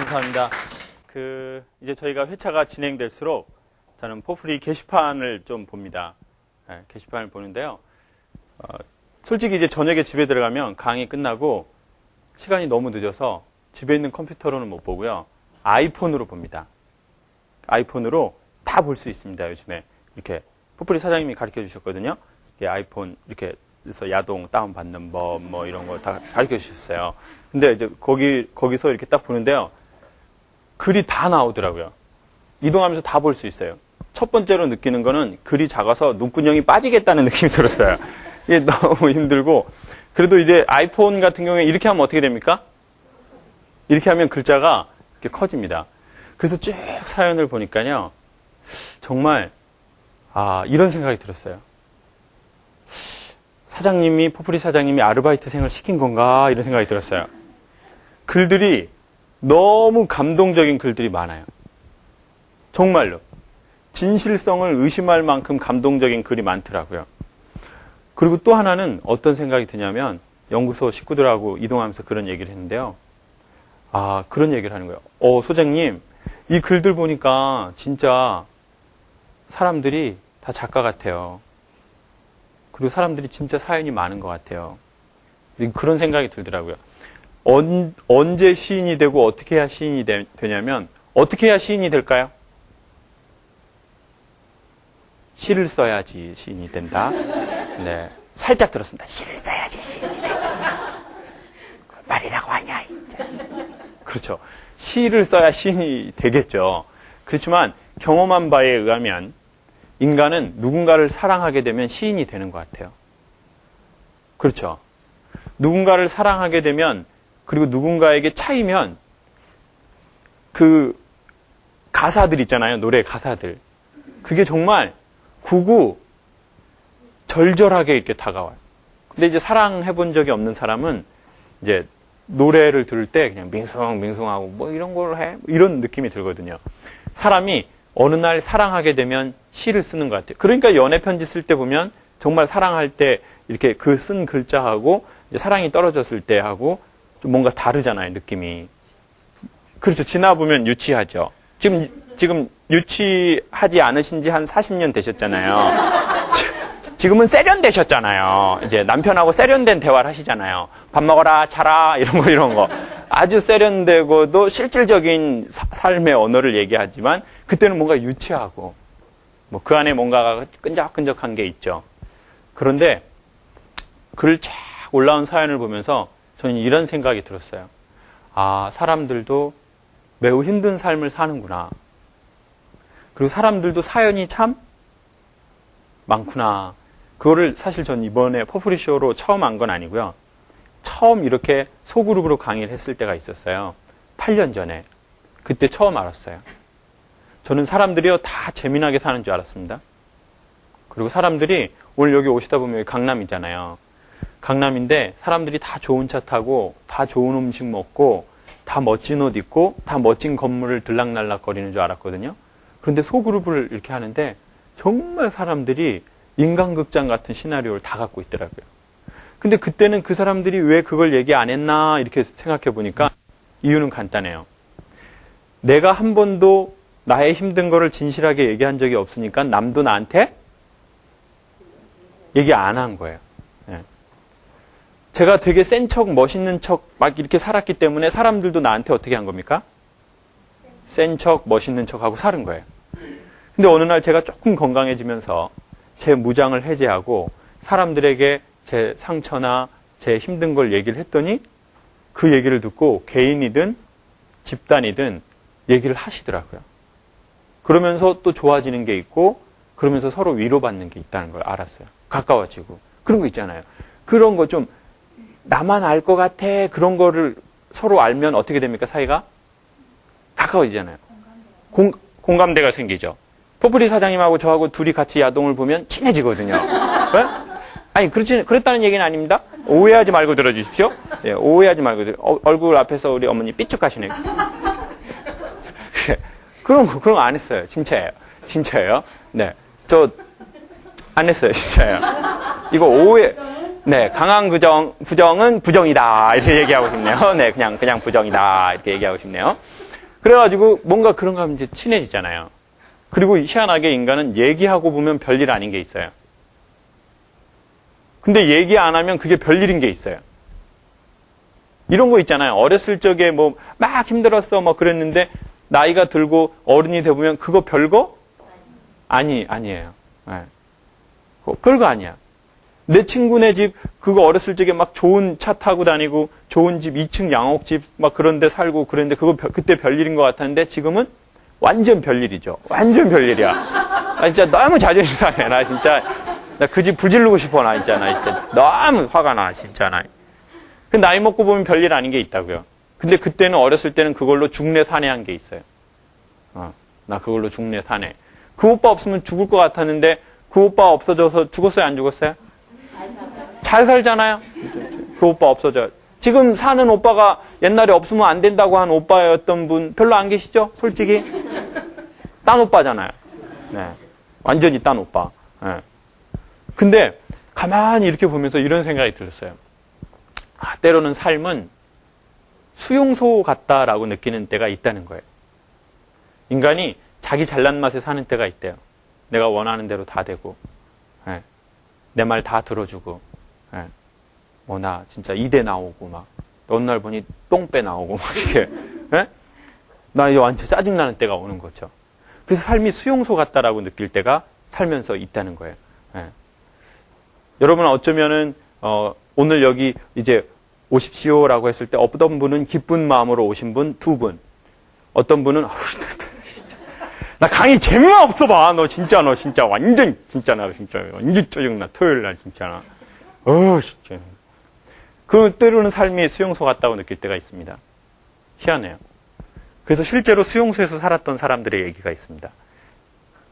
감사합니다. 이제 저희가 회차가 진행될수록 저는 포프리 게시판을 좀 봅니다. 네, 게시판을 보는데요. 솔직히 이제 저녁에 집에 들어가면 강의 끝나고 시간이 너무 늦어서 집에 있는 컴퓨터로는 못 보고요. 아이폰으로 봅니다. 아이폰으로 다 볼 수 있습니다. 요즘에 이렇게 포프리 사장님이 가르쳐 주셨거든요. 아이폰 이렇게 해서 야동 다운받는 법 뭐 이런 거 다 가르쳐 주셨어요. 근데 이제 거기서 이렇게 딱 보는데요. 글이 다 나오더라고요. 이동하면서 다 볼 수 있어요. 첫 번째로 느끼는 거는 글이 작아서 눈구녕이 빠지겠다는 느낌이 들었어요. 이게 너무 힘들고, 그래도 이제 아이폰 같은 경우에 이렇게 하면 어떻게 됩니까? 이렇게 하면 글자가 이렇게 커집니다. 그래서 쭉 사연을 보니까요. 정말, 이런 생각이 들었어요. 포프리 사장님이 아르바이트생을 시킨 건가? 이런 생각이 들었어요. 글들이 너무 감동적인 글들이 많아요. 정말로. 진실성을 의심할 만큼 감동적인 글이 많더라고요. 그리고 또 하나는 어떤 생각이 드냐면, 연구소 식구들하고 이동하면서 그런 얘기를 했는데요. 그런 얘기를 하는 거예요. 소장님, 이 글들 보니까 진짜 사람들이 다 작가 같아요. 그리고 사람들이 진짜 사연이 많은 것 같아요. 그런 생각이 들더라고요. 언제 시인이 되고 어떻게 해야 시인이 되냐면, 어떻게 해야 시인이 될까요? 시를 써야지 시인이 된다. 네, 살짝 들었습니다. 시를 써야지 시인이 되지. 말이라고 하냐. 그렇죠. 시를 써야 시인이 되겠죠. 그렇지만 경험한 바에 의하면 인간은 누군가를 사랑하게 되면 시인이 되는 것 같아요. 그렇죠. 누군가를 사랑하게 되면, 그리고 누군가에게 차이면 그 가사들 있잖아요. 노래 가사들. 그게 정말 절절하게 이렇게 다가와요. 근데 이제 사랑해 본 적이 없는 사람은 이제 노래를 들을 때 그냥 밍숭밍숭하고 뭐 이런 걸 해? 이런 느낌이 들거든요. 사람이 어느 날 사랑하게 되면 시를 쓰는 것 같아요. 그러니까 연애 편지 쓸 때 보면 정말 사랑할 때 이렇게 그 쓴 글자하고 이제 사랑이 떨어졌을 때 하고 좀 뭔가 다르잖아요, 느낌이. 그렇죠. 지나보면 유치하죠. 지금 유치하지 않으신 지 한 40년 되셨잖아요. 지금은 세련되셨잖아요. 이제 남편하고 세련된 대화를 하시잖아요. 밥 먹어라, 자라, 이런 거. 아주 세련되고도 실질적인 삶의 언어를 얘기하지만, 그때는 뭔가 유치하고, 뭐 그 안에 뭔가가 끈적끈적한 게 있죠. 그런데, 글 쫙 올라온 사연을 보면서 저는 이런 생각이 들었어요. 사람들도 매우 힘든 삶을 사는구나. 그리고 사람들도 사연이 참 많구나. 그거를 사실 전 이번에 포프리쇼로 처음 한 건 아니고요. 처음 이렇게 소그룹으로 강의를 했을 때가 있었어요. 8년 전에. 그때 처음 알았어요. 저는 사람들이요 다 재미나게 사는 줄 알았습니다. 그리고 사람들이 오늘 여기 오시다 보면 여기 강남이잖아요. 강남인데 사람들이 다 좋은 차 타고 다 좋은 음식 먹고 다 멋진 옷 입고 다 멋진 건물을 들락날락거리는 줄 알았거든요. 그런데 소그룹을 이렇게 하는데 정말 사람들이 인간극장 같은 시나리오를 다 갖고 있더라고요. 근데 그때는 그 사람들이 왜 그걸 얘기 안 했나 이렇게 생각해 보니까 이유는 간단해요. 내가 한 번도 나의 힘든 거를 진실하게 얘기한 적이 없으니까 남도 나한테 얘기 안 한 거예요. 네. 제가 되게 센 척, 멋있는 척 막 이렇게 살았기 때문에 사람들도 나한테 어떻게 한 겁니까? 센 척, 멋있는 척 하고 사는 거예요. 근데 어느 날 제가 조금 건강해지면서 제 무장을 해제하고 사람들에게 제 상처나 제 힘든 걸 얘기를 했더니 그 얘기를 듣고 개인이든 집단이든 얘기를 하시더라고요. 그러면서 또 좋아지는 게 있고 그러면서 서로 위로받는 게 있다는 걸 알았어요. 가까워지고. 그런 거 있잖아요. 그런 거 좀 나만 알 것 같아. 그런 거를 서로 알면 어떻게 됩니까? 사이가? 가까워지잖아요. 공감대가 생기죠. 포프리 사장님하고 저하고 둘이 같이 야동을 보면 친해지거든요. 네? 아니, 그랬다는 얘기는 아닙니다. 오해하지 말고 들어주십시오. 예, 오해하지 말고 얼굴 앞에서 우리 어머니 삐죽하시네. 그런 거 안 했어요. 진짜예요. 네. 안 했어요. 진짜예요. 이거 오해. 네, 강한 부정은 부정이다. 이렇게 얘기하고 싶네요. 네, 그냥 부정이다. 이렇게 얘기하고 싶네요. 그래가지고 뭔가 그런가 하면 이제 친해지잖아요. 그리고 희한하게 인간은 얘기하고 보면 별일 아닌 게 있어요. 근데 얘기 안 하면 그게 별일인 게 있어요. 이런 거 있잖아요. 어렸을 적에 뭐 막 힘들었어 뭐 그랬는데 나이가 들고 어른이 돼보면 그거 별거? 아니에요. 네. 별거 아니야. 내 친구네 집 그거 어렸을 적에 막 좋은 차 타고 다니고 좋은 집 2층 양옥집 막 그런 데 살고 그랬는데 그거 그때 별일인 것 같았는데 지금은 완전 별일이죠. 완전 별일이야. 나 진짜 너무 자존심 상해. 나 진짜 나 그 집 불지르고 싶어. 나 진짜 너무 화가 나 진짜 나. 그 나이 먹고 보면 별일 아닌 게 있다고요. 근데 그때는 어렸을 때는 그걸로 죽내 산해한 게 있어요. 나 그걸로 죽내 산해. 그 오빠 없으면 죽을 것 같았는데 그 오빠 없어져서 죽었어요 안 죽었어요? 잘 살잖아요. 그 오빠 없어져. 지금 사는 오빠가 옛날에 없으면 안 된다고 한 오빠였던 분 별로 안 계시죠? 솔직히 딴 오빠잖아요. 네. 완전히 딴 오빠. 네. 근데 가만히 이렇게 보면서 이런 생각이 들었어요. 때로는 삶은 수용소 같다라고 느끼는 때가 있다는 거예요. 인간이 자기 잘난 맛에 사는 때가 있대요. 내가 원하는 대로 다 되고, 네. 내 말 다 들어주고, 네. 뭐 나 진짜 이대 나오고 막 어느 날 보니 똥배 나오고 막 이렇게, 네? 나 이제 완전 짜증나는 때가 오는 거죠. 그래서 삶이 수용소 같다라고 느낄 때가 살면서 있다는 거예요. 네. 여러분 어쩌면은 오늘 여기 이제 오십시오라고 했을 때 어떤 분은 기쁜 마음으로 오신 분 2분, 어떤 분은 나 강의 재미가 없어 봐. 너 진짜 완전 진짜 나 진짜 완전 짜증나. 토요일 날 진짜 나. 진짜. 그 때로는 삶이 수용소 같다고 느낄 때가 있습니다. 희한해요. 그래서 실제로 수용소에서 살았던 사람들의 얘기가 있습니다.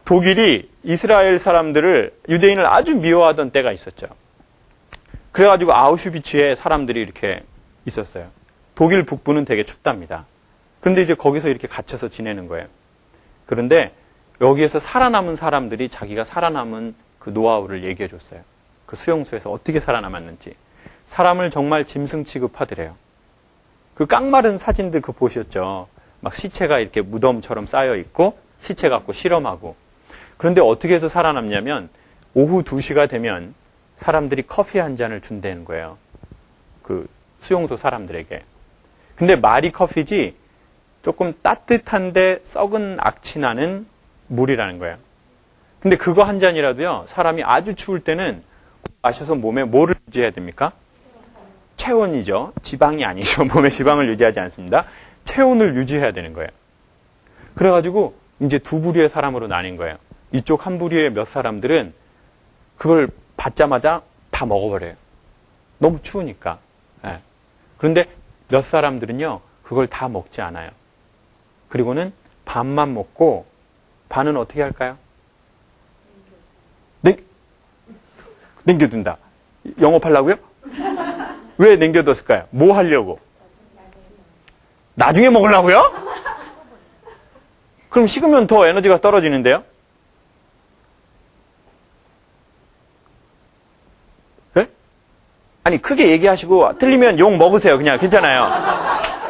독일이 이스라엘 사람들을 유대인을 아주 미워하던 때가 있었죠. 그래가지고 아우슈비츠에 사람들이 이렇게 있었어요. 독일 북부는 되게 춥답니다. 그런데 이제 거기서 이렇게 갇혀서 지내는 거예요. 그런데 여기에서 살아남은 사람들이 자기가 살아남은 그 노하우를 얘기해 줬어요. 그 수용소에서 어떻게 살아남았는지. 사람을 정말 짐승 취급하더래요. 그 깡마른 사진들 그거 보셨죠? 막 시체가 이렇게 무덤처럼 쌓여 있고 시체 갖고 실험하고. 그런데 어떻게 해서 살아남냐면 오후 2시가 되면 사람들이 커피 한 잔을 준다는 거예요. 그 수용소 사람들에게. 근데 말이 커피지 조금 따뜻한데 썩은 악취 나는 물이라는 거예요. 근데 그거 한 잔이라도요, 사람이 아주 추울 때는 마셔서 몸에 뭐를 유지해야 됩니까? 체온이죠. 지방이 아니죠. 몸에 지방을 유지하지 않습니다. 체온을 유지해야 되는 거예요. 그래가지고 이제 2부류의 사람으로 나뉜 거예요. 이쪽 한 부류의 몇 사람들은 그걸 받자마자 다 먹어버려요. 너무 추우니까. 네. 그런데 몇 사람들은요, 그걸 다 먹지 않아요. 그리고는 반만 먹고 반은 어떻게 할까요? 남겨둔다. 영업하려고요? 왜 남겨뒀을까요? 뭐 하려고? 나중에 먹으려고요? 그럼 식으면 더 에너지가 떨어지는데요? 네? 아니 크게 얘기하시고 틀리면 욕 먹으세요. 그냥 괜찮아요.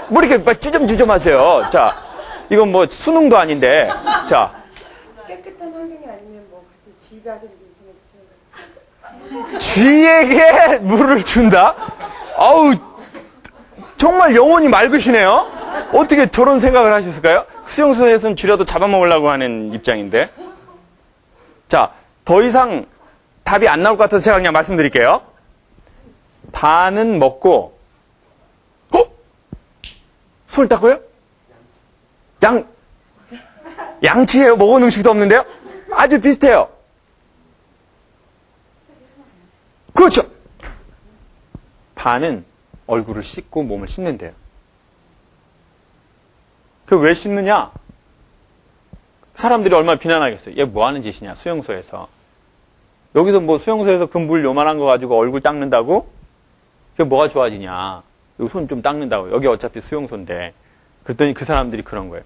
뭐 이렇게 쭈점쭈점 하세요. 자, 이건 뭐 수능도 아닌데. 자, 깨끗한 환경이 아니면 뭐 같이 쥐가든지 쥐에게 물을 준다? 아우, 정말 영혼이 맑으시네요? 어떻게 저런 생각을 하셨을까요? 수용소에서는 쥐라도 잡아먹으려고 하는 입장인데. 자, 더 이상 답이 안 나올 것 같아서 제가 그냥 말씀드릴게요. 반은 먹고, 손을 닦고요? 양치예요? 먹은 음식도 없는데요? 아주 비슷해요. 그렇죠. 반은 얼굴을 씻고 몸을 씻는데요. 그 왜 씻느냐? 사람들이 얼마나 비난하겠어요. 얘 뭐 하는 짓이냐, 수용소에서. 여기서 뭐 수용소에서 그 물 요만한 거 가지고 얼굴 닦는다고? 그게 뭐가 좋아지냐. 여기 손 좀 닦는다고. 여기 어차피 수용소인데. 그랬더니 그 사람들이 그런 거예요.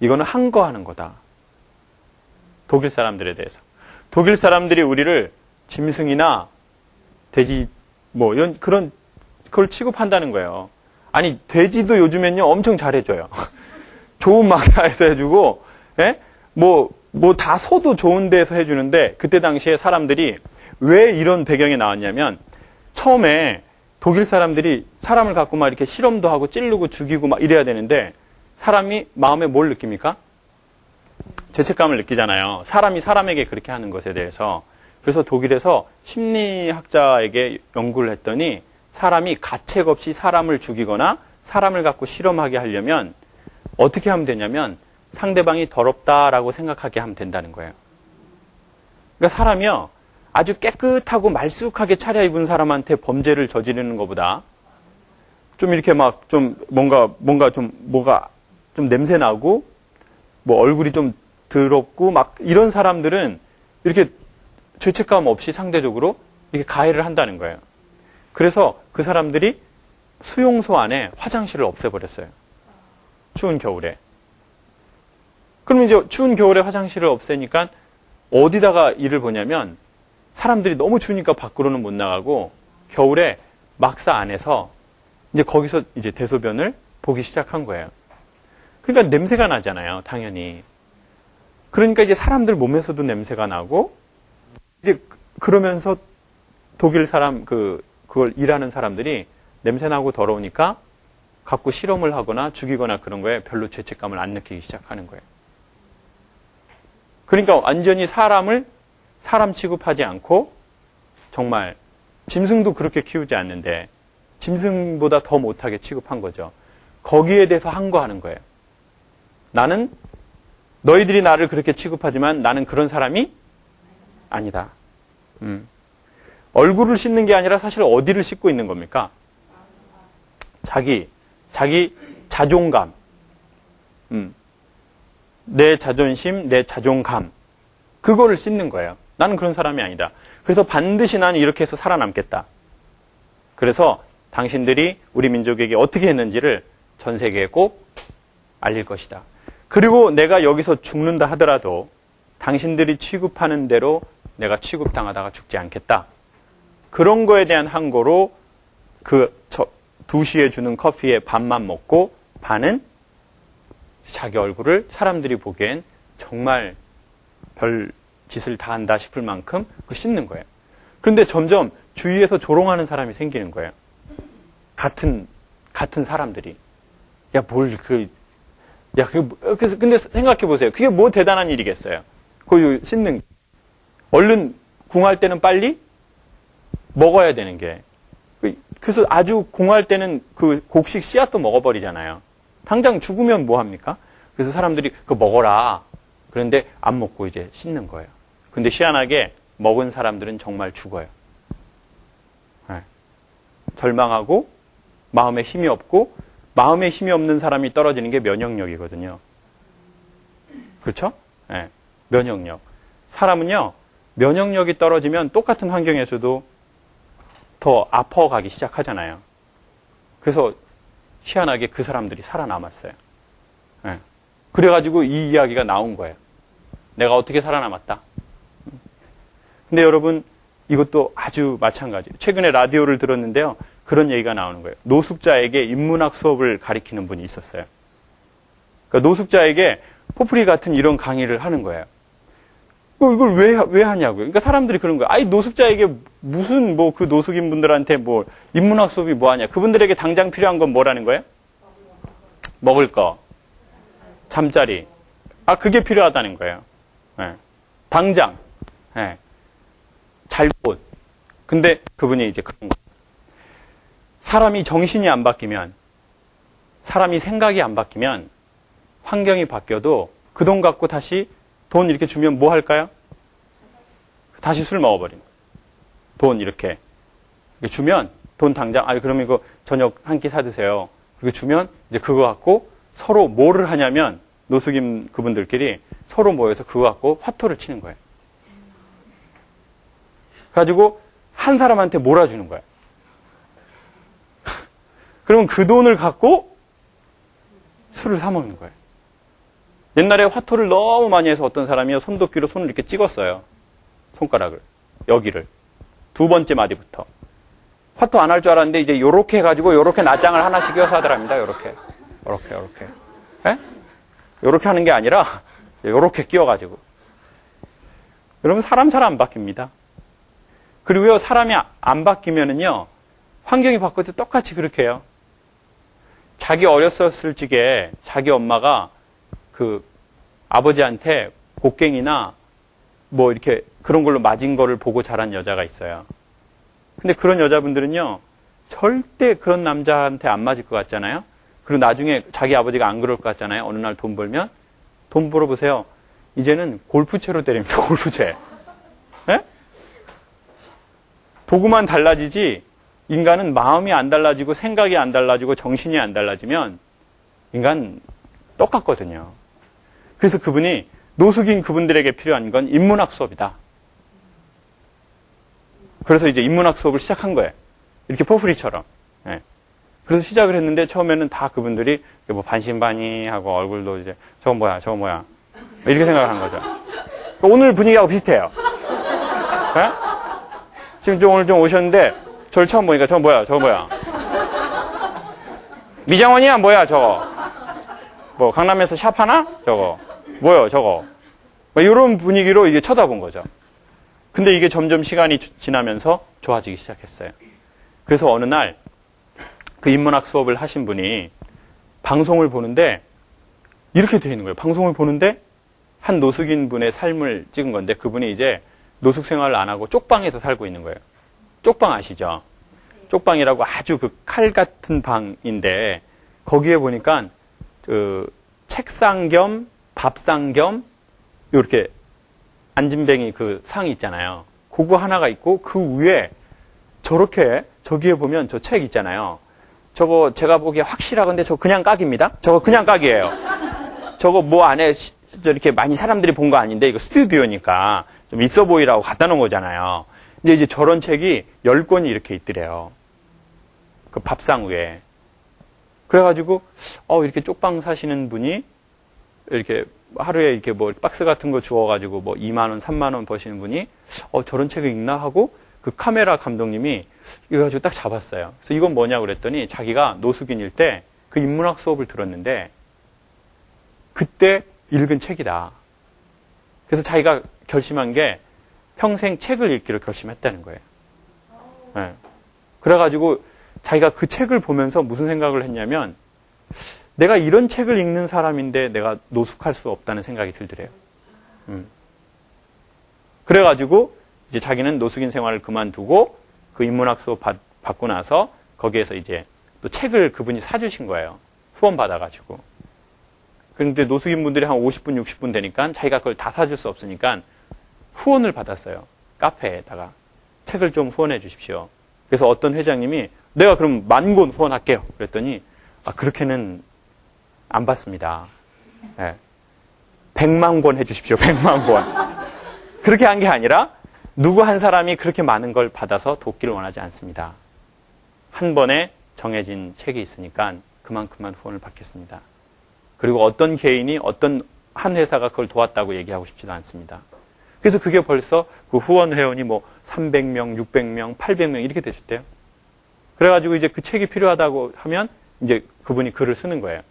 이거는 항거하는 거다. 독일 사람들에 대해서. 독일 사람들이 우리를 짐승이나 돼지, 뭐, 이런, 그걸 취급한다는 거예요. 아니, 돼지도 요즘엔요, 엄청 잘해줘요. 좋은 막사에서 해주고, 예? 뭐 다 소도 좋은 데서 해주는데, 그때 당시에 사람들이 왜 이런 배경이 나왔냐면, 처음에 독일 사람들이 사람을 갖고 막 이렇게 실험도 하고 찌르고 죽이고 막 이래야 되는데, 사람이 마음에 뭘 느낍니까? 죄책감을 느끼잖아요. 사람이 사람에게 그렇게 하는 것에 대해서. 그래서 독일에서 심리학자에게 연구를 했더니, 사람이 가책 없이 사람을 죽이거나 사람을 갖고 실험하게 하려면 어떻게 하면 되냐면 상대방이 더럽다라고 생각하게 하면 된다는 거예요. 그러니까 사람이요, 아주 깨끗하고 말쑥하게 차려입은 사람한테 범죄를 저지르는 것보다 좀 이렇게 막 좀 뭐가 좀 냄새 나고 뭐 얼굴이 좀 더럽고 막 이런 사람들은 이렇게 죄책감 없이 상대적으로 이렇게 가해를 한다는 거예요. 그래서 그 사람들이 수용소 안에 화장실을 없애버렸어요. 추운 겨울에. 그러면 이제 추운 겨울에 화장실을 없애니까 어디다가 일을 보냐면 사람들이 너무 추우니까 밖으로는 못 나가고 겨울에 막사 안에서 이제 거기서 이제 대소변을 보기 시작한 거예요. 그러니까 냄새가 나잖아요, 당연히. 그러니까 이제 사람들 몸에서도 냄새가 나고 이제 그러면서 독일 사람 그걸 일하는 사람들이 냄새나고 더러우니까 갖고 실험을 하거나 죽이거나 그런 거에 별로 죄책감을 안 느끼기 시작하는 거예요. 그러니까 완전히 사람을 사람 취급하지 않고 정말 짐승도 그렇게 키우지 않는데 짐승보다 더 못하게 취급한 거죠. 거기에 대해서 항거하는 거예요. 나는 너희들이 나를 그렇게 취급하지만 나는 그런 사람이 아니다. 얼굴을 씻는 게 아니라 사실 어디를 씻고 있는 겁니까? 자기 자존감. 내 자존심, 내 자존감. 그거를 씻는 거예요. 나는 그런 사람이 아니다. 그래서 반드시 나는 이렇게 해서 살아남겠다. 그래서 당신들이 우리 민족에게 어떻게 했는지를 전 세계에 꼭 알릴 것이다. 그리고 내가 여기서 죽는다 하더라도 당신들이 취급하는 대로 내가 취급당하다가 죽지 않겠다. 그런 거에 대한 항거로 2시에 주는 커피에 반만 먹고 반은 자기 얼굴을 사람들이 보기엔 정말 별 짓을 다 한다 싶을 만큼 씻는 거예요. 그런데 점점 주위에서 조롱하는 사람이 생기는 거예요. 같은 사람들이. 근데 생각해 보세요. 그게 뭐 대단한 일이겠어요. 그 씻는. 얼른 궁할 때는 빨리 먹어야 되는 게. 그래서 아주 공할 때는 그 곡식 씨앗도 먹어버리잖아요. 당장 죽으면 뭐 합니까? 그래서 사람들이 그거 먹어라. 그런데 안 먹고 이제 씻는 거예요. 근데 희한하게 먹은 사람들은 정말 죽어요. 네. 절망하고 마음에 힘이 없고 마음에 힘이 없는 사람이 떨어지는 게 면역력이거든요. 그렇죠? 네. 면역력. 사람은요, 면역력이 떨어지면 똑같은 환경에서도 더 아파가기 시작하잖아요. 그래서 희한하게 그 사람들이 살아남았어요. 네. 그래가지고 이 이야기가 나온 거예요. 내가 어떻게 살아남았다. 근데 여러분, 이것도 아주 마찬가지예요. 최근에 라디오를 들었는데요. 그런 얘기가 나오는 거예요. 노숙자에게 인문학 수업을 가리키는 분이 있었어요. 그러니까 노숙자에게 포프리 같은 이런 강의를 하는 거예요. 이걸 왜 하냐고요. 그러니까 사람들이 그런 거예요. 아니, 노숙자에게 무슨 그 노숙인 분들한테 인문학 수업이 뭐 하냐. 그분들에게 당장 필요한 건 뭐라는 거예요? 먹을 거. 잠자리. 그게 필요하다는 거예요. 네. 당장. 네. 잘 곳. 근데 그분이 이제 그런 거예요. 사람이 정신이 안 바뀌면, 사람이 생각이 안 바뀌면, 환경이 바뀌어도 그 돈 갖고 다시 돈 이렇게 주면 뭐 할까요? 다시 술 먹어버린. 돈 이렇게 주면 돈 당장 그러면 이거 저녁 한 끼 사드세요. 그렇게 주면 이제 그거 갖고 서로 뭐를 하냐면 노숙인 그분들끼리 서로 모여서 그거 갖고 화토를 치는 거예요. 가지고 한 사람한테 몰아주는 거예요. 그러면 그 돈을 갖고 술을 사 먹는 거예요. 옛날에 화토를 너무 많이 해서 어떤 사람이 손도끼로 손을 이렇게 찍었어요. 손가락을. 여기를. 2번째 마디부터. 화토 안 할 줄 알았는데 이제 요렇게 해가지고 요렇게 낱장을 하나씩 이어서 하더랍니다. 요렇게. 예? 요렇게 하는 게 아니라 요렇게 끼워가지고. 여러분 사람 잘 안 바뀝니다. 그리고요 사람이 안 바뀌면은요 환경이 바뀔 때 똑같이 그렇게 해요. 자기 어렸었을 적에 자기 엄마가 그 아버지한테 곡괭이나 뭐 이렇게 그런 걸로 맞은 거를 보고 자란 여자가 있어요. 근데 그런 여자분들은요 절대 그런 남자한테 안 맞을 것 같잖아요. 그리고 나중에 자기 아버지가 안 그럴 것 같잖아요. 어느 날 돈 벌면 돈 벌어보세요. 이제는 골프채로 때립니다. 골프채. 네? 도구만 달라지지 인간은 마음이 안 달라지고 생각이 안 달라지고 정신이 안 달라지면 인간 똑같거든요. 그래서 그분이 노숙인 그분들에게 필요한 건 인문학 수업이다. 그래서 이제 인문학 수업을 시작한 거예요. 이렇게 포프리처럼. 네. 그래서 시작을 했는데 처음에는 다 그분들이 뭐 반신반의하고 얼굴도 이제 저거 뭐야 이렇게 생각을 한 거죠. 오늘 분위기하고 비슷해요. 네? 지금 오늘 좀 오셨는데 저를 처음 보니까 저거 뭐야 미장원이야 뭐야 저거 뭐 강남에서 샵하나 저거 뭐요 저거 뭐 이런 분위기로 이게 쳐다본 거죠. 근데 이게 점점 시간이 지나면서 좋아지기 시작했어요. 그래서 어느 날 그 인문학 수업을 하신 분이 방송을 보는데 이렇게 돼 있는 거예요. 방송을 보는데 한 노숙인 분의 삶을 찍은 건데 그분이 이제 노숙 생활을 안 하고 쪽방에서 살고 있는 거예요. 쪽방 아시죠? 쪽방이라고 아주 그 칼 같은 방인데 거기에 보니까 그 책상 겸 밥상 겸 이렇게 안진뱅이 그 상이 있잖아요. 그거 하나가 있고 그 위에 저렇게 저기에 보면 저 책 있잖아요. 저거 제가 보기에 확실하건데 저거 그냥 각입니다. 저거 그냥 각이에요. 저거 뭐 안에 이렇게 많이 사람들이 본 거 아닌데 이거 스튜디오니까 좀 있어 보이라고 갖다 놓은 거잖아요. 근데 이제 저런 책이 10권이 이렇게 있더래요. 그 밥상 위에. 그래가지고 이렇게 쪽방 사시는 분이 이렇게 하루에 이렇게 뭐 박스 같은 거 주워가지고 뭐 2만 원, 3만 원 버시는 분이 저런 책을 읽나 하고 그 카메라 감독님이 이거 가지고 딱 잡았어요. 그래서 이건 뭐냐고 그랬더니 자기가 노숙인일 때 그 인문학 수업을 들었는데 그때 읽은 책이다. 그래서 자기가 결심한 게 평생 책을 읽기로 결심했다는 거예요. 네. 그래가지고 자기가 그 책을 보면서 무슨 생각을 했냐면 내가 이런 책을 읽는 사람인데 내가 노숙할 수 없다는 생각이 들더래요. 그래가지고 이제 자기는 노숙인 생활을 그만두고 그 인문학 수업 받고 나서 거기에서 이제 또 책을 그분이 사주신 거예요. 후원 받아가지고. 그런데 노숙인 분들이 한 50분, 60분 되니까 자기가 그걸 다 사줄 수 없으니까 후원을 받았어요. 카페에다가. 책을 좀 후원해 주십시오. 그래서 어떤 회장님이 내가 그럼 10,000권 후원할게요. 그랬더니 그렇게는 안 받습니다. 네. 100만 권 해주십시오. 100만 권. 그렇게 한 게 아니라 누구 한 사람이 그렇게 많은 걸 받아서 돕기를 원하지 않습니다. 한 번에 정해진 책이 있으니까 그만큼만 후원을 받겠습니다. 그리고 어떤 개인이 어떤 한 회사가 그걸 도왔다고 얘기하고 싶지도 않습니다. 그래서 그게 벌써 그 후원 회원이 뭐 300명, 600명, 800명 이렇게 되셨대요. 그래가지고 이제 그 책이 필요하다고 하면 이제 그분이 글을 쓰는 거예요.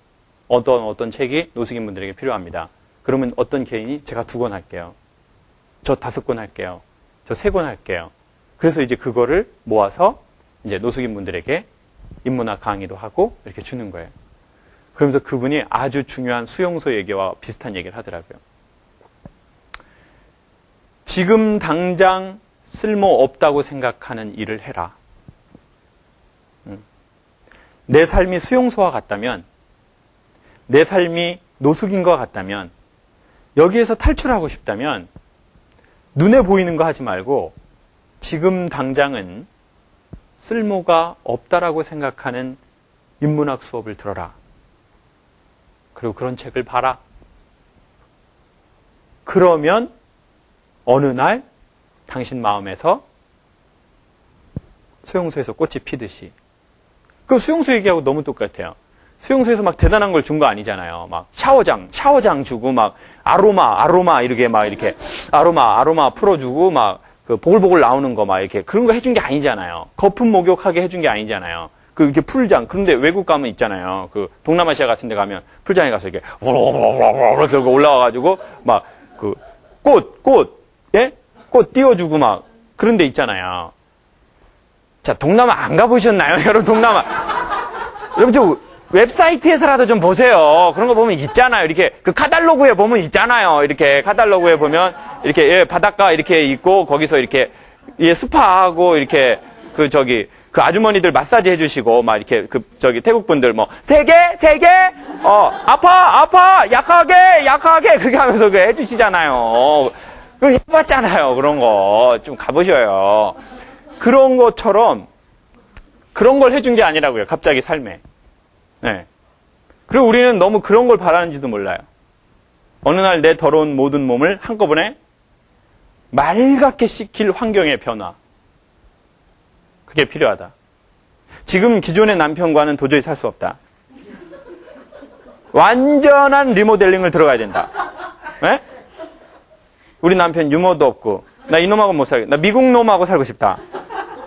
어떤 책이 노숙인 분들에게 필요합니다. 그러면 어떤 개인이 제가 2권 할게요. 저 5권 할게요. 저 3권 할게요. 그래서 이제 그거를 모아서 이제 노숙인 분들에게 인문학 강의도 하고 이렇게 주는 거예요. 그러면서 그분이 아주 중요한 수용소 얘기와 비슷한 얘기를 하더라고요. 지금 당장 쓸모없다고 생각하는 일을 해라. 내 삶이 수용소와 같다면, 내 삶이 노숙인과 같다면, 여기에서 탈출하고 싶다면 눈에 보이는 거 하지 말고 지금 당장은 쓸모가 없다라고 생각하는 인문학 수업을 들어라. 그리고 그런 책을 봐라. 그러면 어느 날 당신 마음에서 수용소에서 꽃이 피듯이. 그 수용소 얘기하고 너무 똑같아요. 수용소에서 막 대단한 걸 준 거 아니잖아요. 막 샤워장 주고 막 아로마 이렇게 아로마 풀어주고 막 그 보글보글 나오는 거 막 이렇게 그런 거 해준 게 아니잖아요. 거품 목욕하게 해준 게 아니잖아요. 이렇게 풀장. 그런데 외국 가면 있잖아요. 그 동남아시아 같은 데 가면 풀장에 가서 이렇게 이렇게 올라와가지고 막 그 꽃 띄워주고 막 그런 데 있잖아요. 자, 동남아 안 가보셨나요? 여러분, 동남아. 여러분, 저 웹사이트에서라도 좀 보세요. 그런 거 보면 있잖아요. 이렇게 그 카탈로그에 보면 있잖아요. 이렇게 카탈로그에 보면 이렇게 예, 바닷가 이렇게 있고 거기서 이렇게 예, 스파하고 이렇게 그 아주머니들 마사지 해주시고 막 이렇게 태국 분들 뭐 세 개 아파 약하게 그렇게 하면서 해주시잖아요. 그거 해봤잖아요. 그런 거 좀 가보셔요. 그런 것처럼 그런 걸 해준 게 아니라고요. 갑자기 삶에. 네. 그리고 우리는 너무 그런 걸 바라는지도 몰라요. 어느 날 내 더러운 모든 몸을 한꺼번에 맑게 씻길 환경의 변화. 그게 필요하다. 지금 기존의 남편과는 도저히 살 수 없다. 완전한 리모델링을 들어가야 된다. 네? 우리 남편 유머도 없고 나 이놈하고 못 살겠다. 나 미국 놈하고 살고 싶다.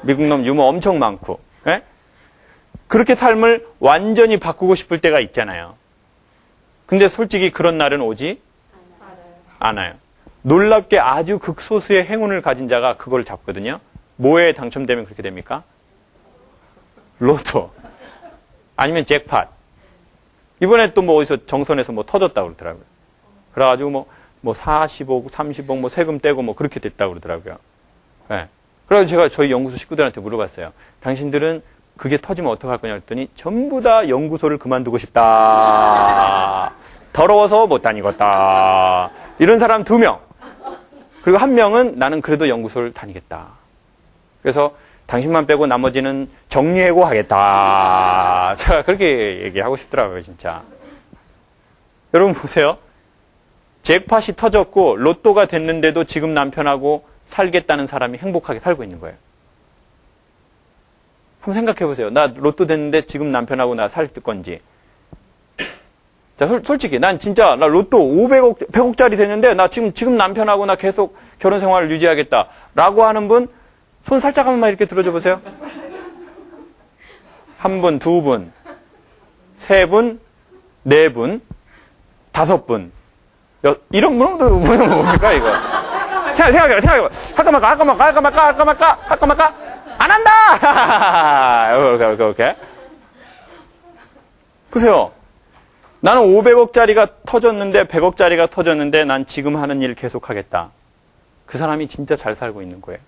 미국 놈 유머 엄청 많고. 네? 그렇게 삶을 완전히 바꾸고 싶을 때가 있잖아요. 근데 솔직히 그런 날은 오지 않아요. 놀랍게 아주 극소수의 행운을 가진 자가 그걸 잡거든요. 뭐에 당첨되면 그렇게 됩니까? 로또. 아니면 잭팟. 이번에 또 뭐 어디서 정선에서 뭐 터졌다고 그러더라고요. 그래가지고 뭐 40억, 30억 뭐 세금 떼고 뭐 그렇게 됐다고 그러더라고요. 네. 그래서 제가 저희 연구소 식구들한테 물어봤어요. 당신들은 그게 터지면 어떡할 거냐 했더니 전부 다 연구소를 그만두고 싶다. 더러워서 못 다니겠다. 이런 사람 2명. 그리고 1명은 나는 그래도 연구소를 다니겠다. 그래서 당신만 빼고 나머지는 정리해고 하겠다. 제가 그렇게 얘기하고 싶더라고요, 진짜. 여러분 보세요. 잭팟이 터졌고 로또가 됐는데도 지금 남편하고 살겠다는 사람이 행복하게 살고 있는 거예요. 한번 생각해 보세요. 나 로또 됐는데 지금 남편하고 나 살 건지. 자, 솔직히 난 진짜 나 로또 500억, 100억짜리 됐는데 나 지금 남편하고 나 계속 결혼 생활을 유지하겠다. 라고 하는 분 손 살짝 한번만 이렇게 들어줘 보세요. 1분, 2분, 3분, 4분, 5분. 이런 분은 뭡니까 이거? 생각해봐. 할까 말까? 안 한다! 이렇게. 보세요. 나는 500억짜리가 터졌는데, 100억짜리가 터졌는데, 난 지금 하는 일 계속하겠다. 그 사람이 진짜 잘 살고 있는 거예요.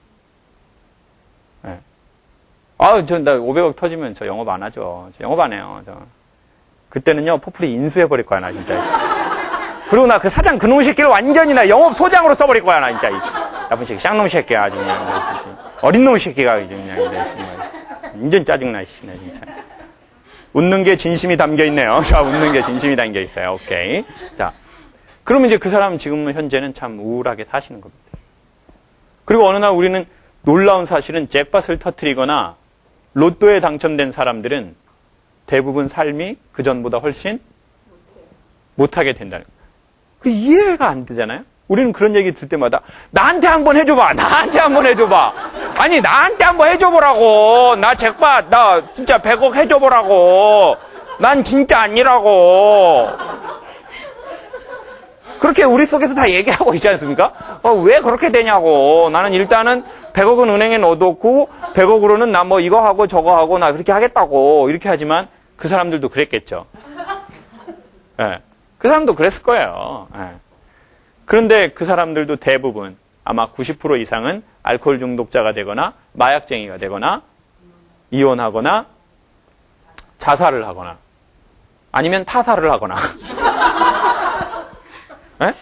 네. 나 500억 터지면 저 영업 안 하죠. 저 영업 안 해요. 그때는요, 포플이 인수해버릴 거야, 나 진짜. 그리고 나 그 사장 그놈 새끼를 완전히 나 영업 소장으로 써버릴 거야, 나 진짜. 나쁜 새끼, 쌍놈 새끼야, 아주 그냥. 어린 놈 새끼가 그냥, 완전 짜증나, 씨, 나 진짜. 웃는 게 진심이 담겨 있네요. 자, 웃는 게 진심이 담겨 있어요. 오케이. 자. 그러면 이제 그 사람은 지금 현재는 참 우울하게 사시는 겁니다. 그리고 어느 날 우리는 놀라운 사실은 잭팟을 터뜨리거나 로또에 당첨된 사람들은 대부분 삶이 그전보다 훨씬 못하게 된다는 거예요. 그 이해가 안 되잖아요? 우리는 그런 얘기 들 때마다 나한테 한번 해줘봐. 아니 나한테 한번 해줘보라고. 나 잭팟 나 진짜 100억 해줘보라고. 난 진짜 아니라고. 그렇게 우리 속에서 다 얘기하고 있지 않습니까? 왜 그렇게 되냐고. 나는 일단은 100억은 은행에 넣어뒀고 100억으로는 나 뭐 이거 하고 저거 하고 나 그렇게 하겠다고 이렇게 하지만 그 사람들도 그랬겠죠. 네. 그 사람도 그랬을 거예요. 네. 그런데 그 사람들도 대부분 아마 90% 이상은 알코올 중독자가 되거나 마약쟁이가 되거나 이혼하거나 자살을 하거나 아니면 타살을 하거나 네?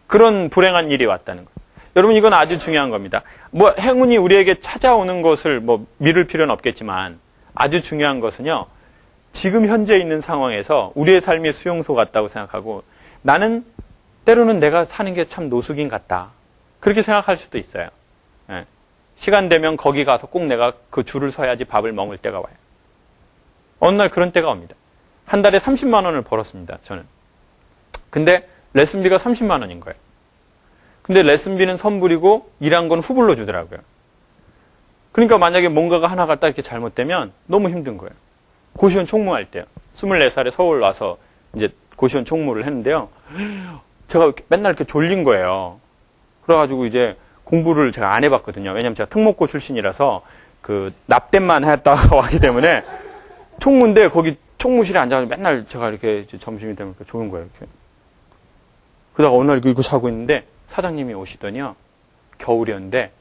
그런 불행한 일이 왔다는 거예요. 여러분 이건 아주 중요한 겁니다. 뭐 행운이 우리에게 찾아오는 것을 뭐 미룰 필요는 없겠지만 아주 중요한 것은요. 지금 현재 있는 상황에서 우리의 삶이 수용소 같다고 생각하고 나는 때로는 내가 사는 게 참 노숙인 같다. 그렇게 생각할 수도 있어요. 예. 시간 되면 거기 가서 꼭 내가 그 줄을 서야지 밥을 먹을 때가 와요. 어느 날 그런 때가 옵니다. 한 달에 30만 원을 벌었습니다. 저는. 근데 레슨비가 30만 원인 거예요. 근데 레슨비는 선불이고 일한 건 후불로 주더라고요. 그러니까 만약에 뭔가가 하나가 딱 이렇게 잘못되면 너무 힘든 거예요. 고시원 총무할 때요. 24살에 서울 와서 이제 고시원 총무를 했는데요. 제가 맨날 이렇게 졸린 거예요. 그래가지고 이제 공부를 제가 안 해봤거든요. 왜냐면 제가 특목고 출신이라서 그 납땜만 했다가 왔기 때문에 총무인데 거기 총무실에 앉아서 맨날 제가 이렇게 점심이 되면 좋은 거예요. 이렇게. 그러다가 어느 날 이거 자고 있는데 사장님이 오시더니요. 겨울이었는데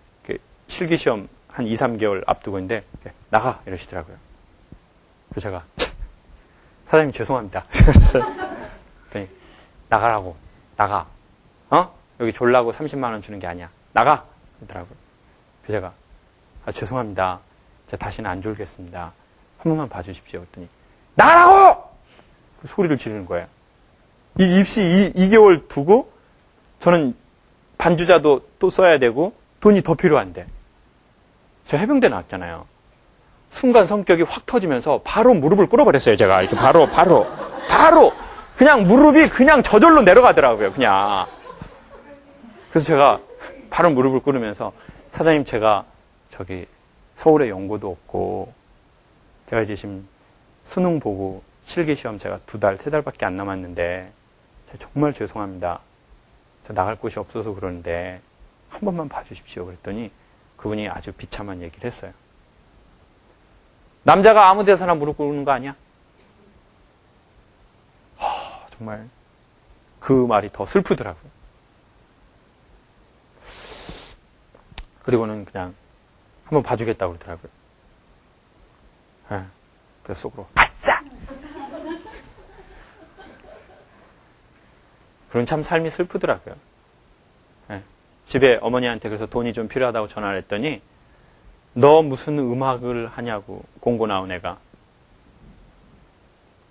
실기시험 한 2, 3개월 앞두고 있는데 나가 이러시더라고요. 그래서 제가 사장님 죄송합니다. 그랬더니 나가라고. 나가. 여기 졸라고 30만 원 주는 게 아니야. 나가. 그러더라고요. 그래서 제가 죄송합니다. 제가 다시는 안 졸겠습니다. 한 번만 봐주십시오. 그랬더니 나가라고! 소리를 지르는 거예요. 이 입시 2개월 두고 저는 반주자도 또 써야 되고 돈이 더 필요한데 제가 해병대 나왔잖아요. 순간 성격이 확 터지면서 바로 무릎을 꿇어버렸어요. 제가 이렇게 바로 그냥 무릎이 그냥 저절로 내려가더라고요. 그냥. 그래서 제가 바로 무릎을 꿇으면서 사장님 제가 저기 서울에 연고도 없고 제가 이제 지금 수능 보고 실기시험 제가 2달, 3달밖에 안 남았는데 정말 죄송합니다. 저 나갈 곳이 없어서 그러는데 한 번만 봐주십시오. 그랬더니 그분이 아주 비참한 얘기를 했어요. 남자가 아무 데서나 무릎 꿇는 거 아니야? 정말 그 말이 더 슬프더라고요. 그리고는 그냥 한번 봐주겠다고 그러더라고요. 네. 그래서 속으로 아싸! 그런 참 삶이 슬프더라고요. 네. 집에 어머니한테 그래서 돈이 좀 필요하다고 전화를 했더니 너 무슨 음악을 하냐고 공고 나온 애가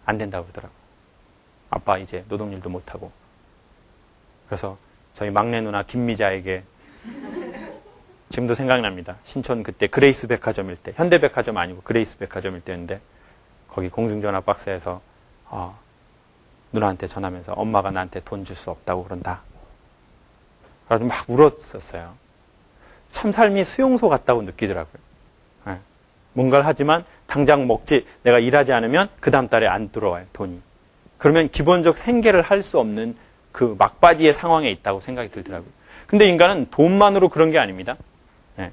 안 된다고 그러더라고요. 아빠 이제 노동일도 못하고. 그래서 저희 막내 누나 김미자에게 지금도 생각납니다. 신촌 그때 그레이스 백화점일 때, 현대백화점 아니고 그레이스 백화점일 때였는데 거기 공중전화 박스에서 누나한테 전하면서 엄마가 나한테 돈 줄 수 없다고 그런다. 그래서 막 울었었어요. 참 삶이 수용소 같다고 느끼더라고요. 네. 뭔가를 하지만 당장 먹지, 내가 일하지 않으면 그 다음 달에 안 들어와요, 돈이. 그러면 기본적 생계를 할 수 없는 그 막바지의 상황에 있다고 생각이 들더라고요. 근데 인간은 돈만으로 그런 게 아닙니다. 네.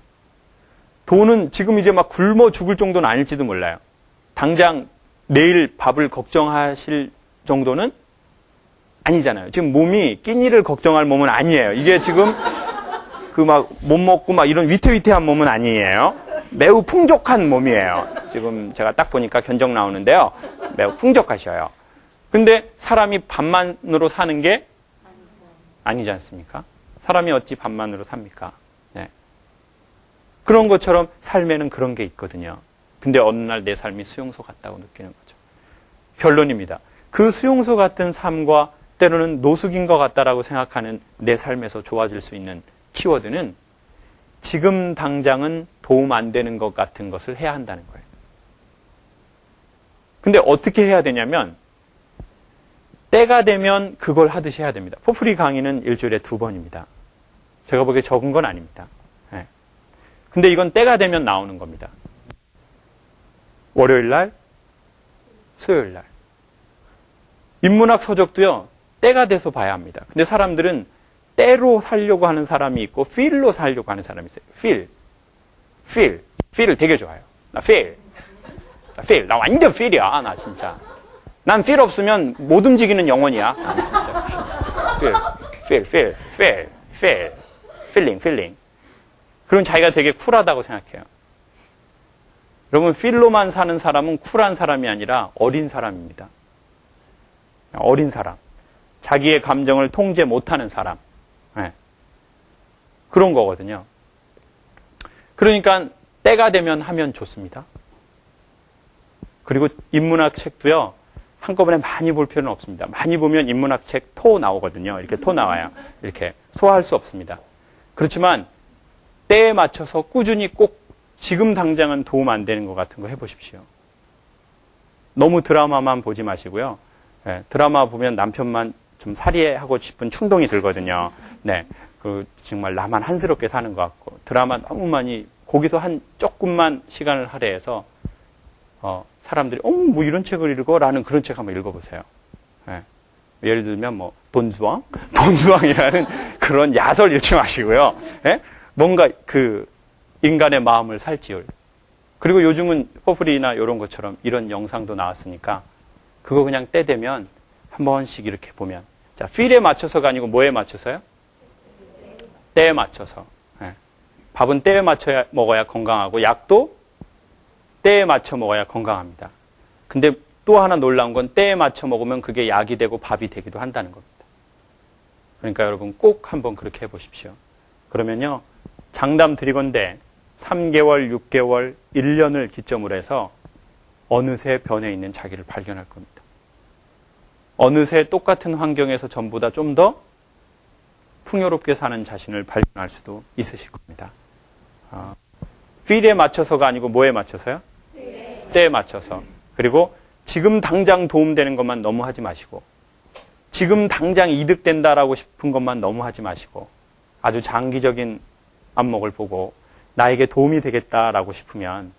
돈은 지금 이제 막 굶어 죽을 정도는 아닐지도 몰라요. 당장 내일 밥을 걱정하실 정도는 아니잖아요. 지금 몸이 끼니를 걱정할 몸은 아니에요. 이게 지금 그 막 못 먹고 막 이런 위태위태한 몸은 아니에요. 매우 풍족한 몸이에요. 지금 제가 딱 보니까 견적 나오는데요. 매우 풍족하셔요. 근데 사람이 밥만으로 사는 게 아니지 않습니까? 사람이 어찌 밥만으로 삽니까? 네. 그런 것처럼 삶에는 그런 게 있거든요. 근데 어느 날 내 삶이 수용소 같다고 느끼는 거죠. 결론입니다. 그 수용소 같은 삶과 때로는 노숙인 것 같다라고 생각하는 내 삶에서 좋아질 수 있는 키워드는 지금 당장은 도움 안 되는 것 같은 것을 해야 한다는 거예요. 근데 어떻게 해야 되냐면 때가 되면 그걸 하듯이 해야 됩니다. 포프리 강의는 일주일에 2번입니다. 제가 보기에 적은 건 아닙니다. 네. 근데 이건 때가 되면 나오는 겁니다. 월요일 날, 수요일 날. 인문학 서적도요, 때가 돼서 봐야 합니다. 근데 사람들은 때로 살려고 하는 사람이 있고, feel로 살려고 하는 사람이 있어요. feel을 되게 좋아해요. 나 feel. 나 완전 feel이야, 나 진짜. 난 feel 없으면 못 움직이는 영혼이야. feeling. 그럼 자기가 되게 쿨하다고 생각해요. 여러분, feel로만 사는 사람은 쿨한 사람이 아니라 어린 사람입니다. 어린 사람. 자기의 감정을 통제 못하는 사람. 네. 그런 거거든요. 그러니까 때가 되면 하면 좋습니다. 그리고 인문학 책도요. 한꺼번에 많이 볼 필요는 없습니다. 많이 보면 인문학 책 토 나오거든요. 이렇게 토 나와요. 이렇게 소화할 수 없습니다. 그렇지만 때에 맞춰서 꾸준히 꼭 지금 당장은 도움 안 되는 것 같은 거 해보십시오. 너무 드라마만 보지 마시고요. 네, 드라마 보면 남편만 좀 살해하고 싶은 충동이 들거든요. 네, 정말 나만 한스럽게 사는 것 같고 드라마 너무 많이 거기서 한 조금만 시간을 할애해서 사람들이 뭐 이런 책을 읽어라는 그런 책 한번 읽어보세요. 예. 예를 들면 뭐 돈주왕, 돈주왕이라는 그런 야설 읽지 마시고요. 예? 뭔가 그 인간의 마음을 살찌울. 그리고 요즘은 퍼플이나 이런 것처럼 이런 영상도 나왔으니까 그거 그냥 때 되면 한 번씩 이렇게 보면, 자, 필에 맞춰서가 아니고 뭐에 맞춰서요? 때에 맞춰서. 예. 밥은 때에 맞춰야 먹어야 건강하고 약도 때에 맞춰 먹어야 건강합니다. 근데 또 하나 놀라운 건 때에 맞춰 먹으면 그게 약이 되고 밥이 되기도 한다는 겁니다. 그러니까 여러분 꼭 한번 그렇게 해보십시오. 그러면요, 장담 드리건대 3개월, 6개월, 1년을 기점으로 해서 어느새 변해 있는 자기를 발견할 겁니다. 어느새 똑같은 환경에서 전보다 좀 더 풍요롭게 사는 자신을 발견할 수도 있으실 겁니다. 필에 맞춰서가 아니고 뭐에 맞춰서요? 때에 맞춰서. 그리고 지금 당장 도움되는 것만 너무 하지 마시고, 지금 당장 이득된다라고 싶은 것만 너무 하지 마시고, 아주 장기적인 안목을 보고 나에게 도움이 되겠다라고 싶으면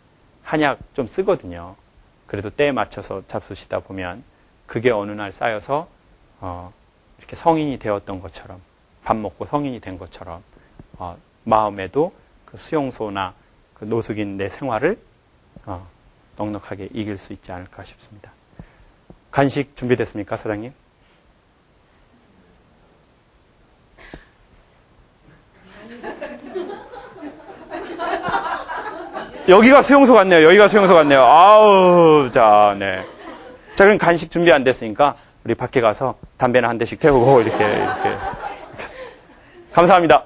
한약 좀 쓰거든요. 그래도 때에 맞춰서 잡수시다 보면 그게 어느 날 쌓여서 이렇게 성인이 되었던 것처럼, 밥 먹고 성인이 된 것처럼 마음에도 그 수용소나 그 노숙인 내 생활을 넉넉하게 이길 수 있지 않을까 싶습니다. 간식 준비됐습니까, 사장님? 여기가 수용소 같네요. 여기가 수용소 같네요. 아우, 자, 네. 자, 그럼 간식 준비 안 됐으니까 우리 밖에 가서 담배나 한 대씩 태우고 이렇게. 감사합니다.